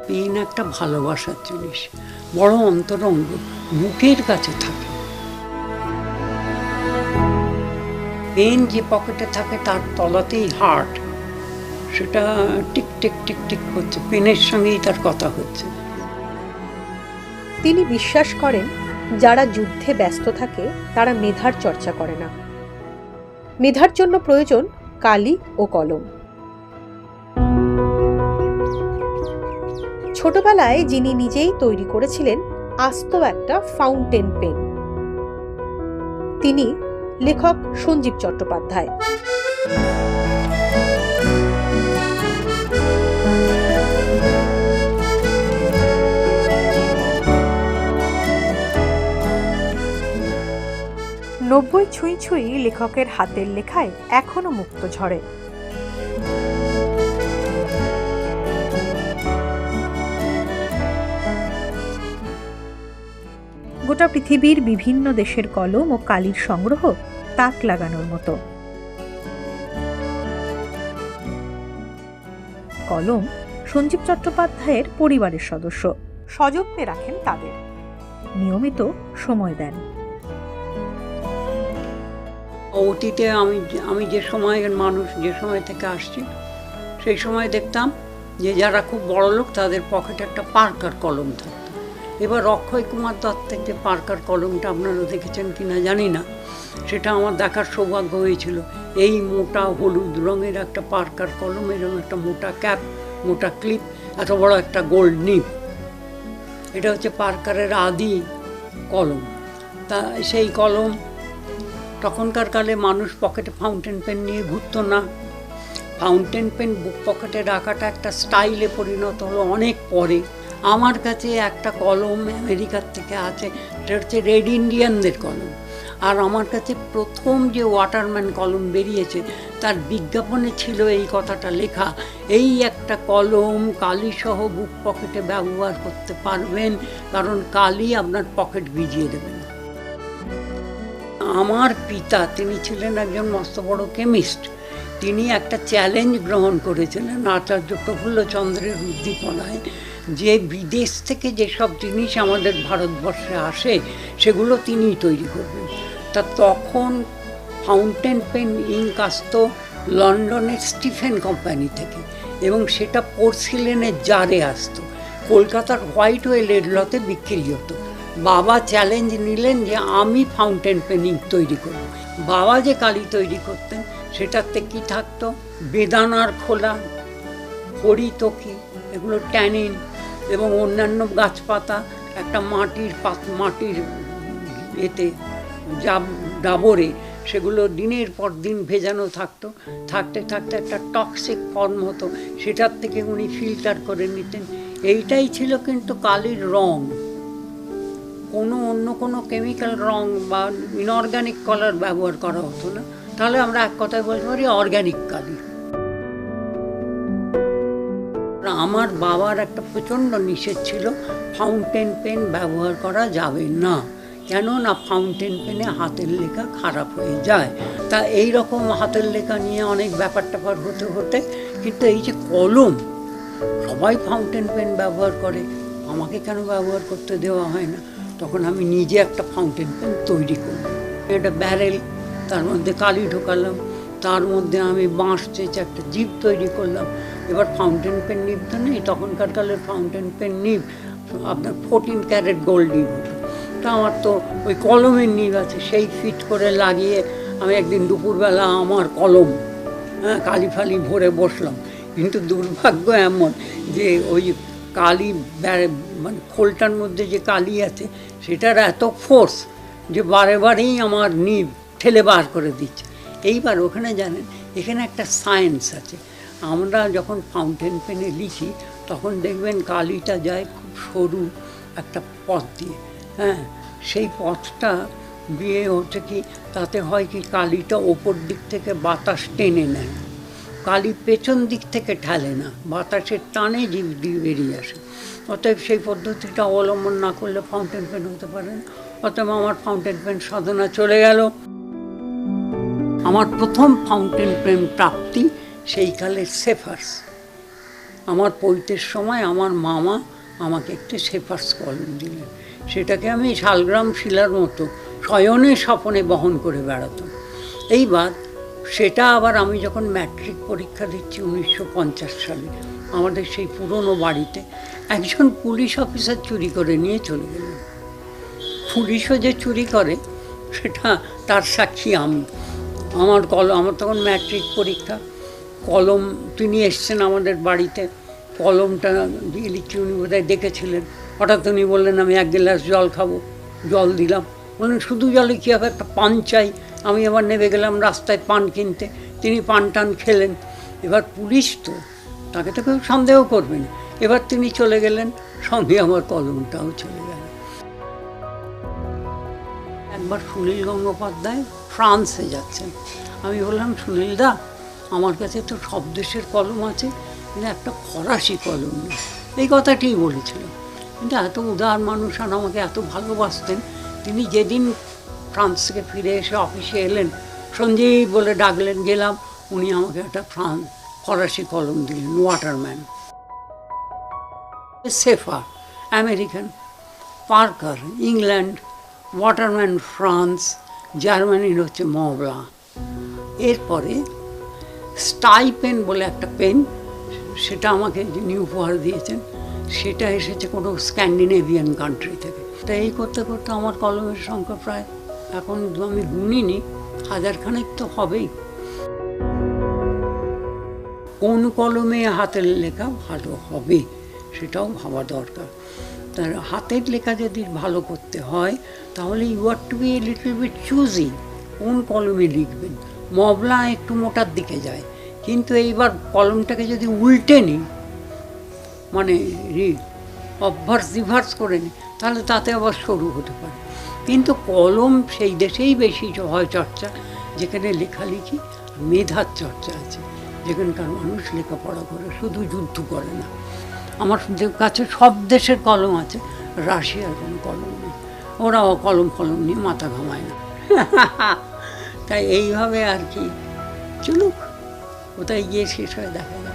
Pen একটা ভালোবাসার জিনিস, বড় অন্তরঙ্গ, বুকের কাছে থাকে। পেন যে পকেটে থাকে তার তলাতেই হার্ট, সেটা টিক টিক টিক টিক করছে, পেনের সঙ্গেই তার কথা হচ্ছে। তিনি বিশ্বাস করেন যারা যুদ্ধে ব্যস্ত থাকে তারা মেধার চর্চা করে না। মেধার জন্য প্রয়োজন কালি ও কলম। ছোটবেলায় যিনি নিজেই তৈরি করেছিলেন আস্ত একটা ফাউন্টেন পেন, তিনি লেখক সঞ্জীব চট্টোপাধ্যায়। নব্বই ছুঁই ছুঁই লেখকের হাতের লেখায় এখনো মুক্ত ঝরে। গোটা পৃথিবীর বিভিন্ন দেশের কলম ও কালির সংগ্রহ তাক লাগানোর মতো। কলম সঞ্জীব চট্টোপাধ্যায়ের পরিবারের সদস্য, সযত্নে রাখেন তাদের, নিয়মিত সময় দেন। অতীতে আমি যে সময়ের মানুষ, যে সময় থেকে আসছি, সেই সময় দেখতাম যে যারা খুব বড় লোক তাদের পকেটে একটা পার্কার কলম থাকতো। এবার অক্ষয় কুমার দত্তের যে পার্কার কলমটা আপনারা দেখেছেন কিনা জানি না, সেটা আমার দেখার সৌভাগ্য হয়েছিল। এই মোটা হলুদ রঙের একটা পার্কার কলম, এরকম একটা মোটা ক্যাপ, মোটা ক্লিপ, এত বড় একটা গোল্ড নিব, এটা হচ্ছে পার্কারের আদি কলম। তা সেই কলম, তখনকার কালে মানুষ পকেটে ফাউন্টেন পেন নিয়ে ঘুরতো না। ফাউন্টেন পেন বুক পকেটে রাখাটা একটা স্টাইলে পরিণত হলো অনেক পরে। আমার কাছে একটা কলম আমেরিকার থেকে আছে, সেটা হচ্ছে রেড ইন্ডিয়ানদের কলম। আর আমার কাছে প্রথম যে ওয়াটারম্যান কলম বেরিয়েছে তার বিজ্ঞাপনে ছিল এই কথাটা লেখা, এই একটা কলম কালিসহ বুক পকেটে ব্যবহার করতে পারবেন, কারণ কালি আপনার পকেট ভিজিয়ে দেবে না। আমার পিতা, তিনি ছিলেন একজন মস্ত বড় কেমিস্ট। তিনি একটা চ্যালেঞ্জ গ্রহণ করেছিলেন আচার্য প্রফুল্লচন্দ্রের উদ্দীপনায়, যে বিদেশ থেকে যেসব জিনিস আমাদের ভারতবর্ষে আসে সেগুলো তিনিই তৈরি করবেন। তা তখন ফাউন্টেন পেন ইঙ্ক আসতো লন্ডনের স্টিফেন কোম্পানি থেকে, এবং সেটা পোর্সিলেনের জারে আসতো, কলকাতার হোয়াইট ওয়েলের লতে বিক্রি হতো। বাবা চ্যালেঞ্জ নিলেন যে আমি ফাউন্টেন পেন ইঙ্ক তৈরি করব। বাবা যে কালি তৈরি করতেন সেটাতে কি থাকতো, বেদানার খোলা, হরিতকি, এগুলো ট্যানিন এবং অন্যান্য গাছপাতা একটা মাটির এতে ডাবরে সেগুলো দিনের পর দিন ভেজানো থাকতো। থাকতে থাকতে একটা টক্সিক ফর্ম হতো, সেটার থেকে উনি ফিল্টার করে নিতেন। এইটাই ছিল কিন্তু কালির রং, অন্য কোনো কেমিক্যাল রং বা ইনঅর্গ্যানিক কালার ব্যবহার করা হতো না। তাহলে আমরা এক কথায় বলতে পারি অর্গ্যানিক কালি। আমার বাবার একটা প্রচণ্ড নিষেধ ছিল, ফাউন্টেন পেন ব্যবহার করা যাবে না, কেননা ফাউন্টেন পেনে হাতের লেখা খারাপ হয়ে যায়। তা এই রকম হাতের লেখা নিয়ে অনেক ব্যাপার ট্যাপার হতে হতে, কিন্তু এই যে কলম, সবাই ফাউন্টেন পেন ব্যবহার করে, আমাকে কেন ব্যবহার করতে দেওয়া হয় না? তখন আমি নিজে একটা ফাউন্টেন পেন তৈরি করলাম। একটা ব্যারেল, তার মধ্যে কালি ঢোকালাম, তার মধ্যে আমি বাঁশ চেঁচে একটা জিভ তৈরি করলাম। এবার ফাউন্টেন পেন নিব তো নেই, তখনকার কালের ফাউন্টেন পেন নিব আপনার 14 ক্যারেট গোল্ড নিব হতো। তা আমার তো ওই কলমের নিব আছে, সেই ফিট করে লাগিয়ে আমি একদিন দুপুরবেলা আমার কলম কালি ফালি ভরে বসলাম। কিন্তু দুর্ভাগ্য এমন যে ওই কালি মানে খোলটার মধ্যে যে কালি আছে সেটার এত ফোর্স যে বারেবারেই আমার নিব ঠেলে বার করে দিচ্ছে। এইবার ওখানে জানেন, এখানে একটা সায়েন্স আছে। আমরা যখন ফাউন্টেন পেনে লিখি তখন দেখবেন কালিটা যায় খুব সরু একটা পথ দিয়ে, সেই পথটা দিয়ে হচ্ছে কি, তাতে হয় কি, কালিটা ওপর দিক থেকে বাতাস টেনে নেয়, কালি পেছন দিক থেকে ঠেলে না, বাতাসের টানে জিভ দিয়ে বেরিয়ে আসে। অতএব সেই পদ্ধতিটা অবলম্বন না করলে ফাউন্টেন পেন হতে পারে না। অতএব আমার ফাউন্টেন পেন সাধনা চলে গেল। আমার প্রথম ফাউন্টেন পেন প্রাপ্তি সেই কালের সেফার্স, আমার পৈতের সময় আমার মামা আমাকে একটা শেফার্স কলম দিলেন, সেটাকে আমি শালগ্রাম শিলার মতো শয়নে স্বপনে বহন করে বেড়াতাম। এইবার সেটা আবার আমি যখন ম্যাট্রিক পরীক্ষা দিচ্ছি 1950 সালে, আমাদের সেই পুরনো বাড়িতে একজন পুলিশ অফিসার চুরি করে নিয়ে চলে গেলেন। পুলিশও যে চুরি করে সেটা তার সাক্ষী আমি। আমার তখন ম্যাট্রিক পরীক্ষা, কলম তিনি এসছেন আমাদের বাড়িতে, কলমটা দিয়ে লিখছি, উনি বোধহয় দেখেছিলেন। হঠাৎ উনি বললেন আমি এক গ্লাস জল খাবো, জল দিলাম। বললেন শুধু জলে কী হবে, একটা পান চাই। আমি আবার নেমে গেলাম রাস্তায় পান কিনতে, তিনি পান টান খেলেন। এবার পুলিশ তো, তাকে তো কেউ সন্দেহ করবে না। এবার তিনি চলে গেলেন, সঙ্গে আমার কলমটাও চলে গেল। একবার সুনীল গঙ্গোপাধ্যায় ফ্রান্সে যাচ্ছেন, আমি বললাম সুনীল দা, আমার কাছে তো সব দেশের কলম আছে, কিন্তু একটা ফরাসি কলম নেই। এই কথাটিই বলেছিল। কিন্তু এত উদার মানুষ আর আমাকে এত ভালোবাসতেন, তিনি যেদিন ফ্রান্স থেকে ফিরে এসে অফিসে এলেন, সঞ্জীব বলে ডাকলেন, গেলাম, উনি আমাকে একটা ফরাসি কলম দিলেন, Waterman. Sheaffer American, Parker England, Waterman France, জার্মানির হচ্ছে মবলা। এরপরে স্টাই পেন বলে একটা পেন, সেটা আমাকে যিনি উপহার দিয়েছেন, সেটা এসেছে কোনো স্ক্যান্ডিনেভিয়ান কান্ট্রি থেকে। তা এই করতে করতে আমার কলমের সংখ্যা প্রায়, এখন আমি গুনিনি, 1000 তো হবেই। কোন কলমে হাতের লেখা ভালো হবে সেটাও ভাবা দরকার। তার হাতের লেখা যদি ভালো করতে হয় তাহলে you are to be a little bit choosy, কোন কলমে লিখবেন। মবলা একটু মোটার দিকে যায়, কিন্তু এইবার কলমটাকে যদি উল্টে নিই, মানে অভ্যাস রিভার্স করে নিই, তাহলে তাতে আবার সরু হতে পারে। কিন্তু কলম সেই দেশেই বেশি হয় চর্চা যেখানে লেখালেখি মেধার চর্চা আছে, যেখানকার মানুষ লেখাপড়া করে, শুধু যুদ্ধ করে না। আমার কাছে সব দেশের কলম আছে, রাশিয়ার কোনো কলম নেই, ওরাও কলম নিয়ে মাথা ঘামায় না। তাই এইভাবে আর কি, চলুক, কোথায় গিয়ে শেষ হয় দেখা যাবে।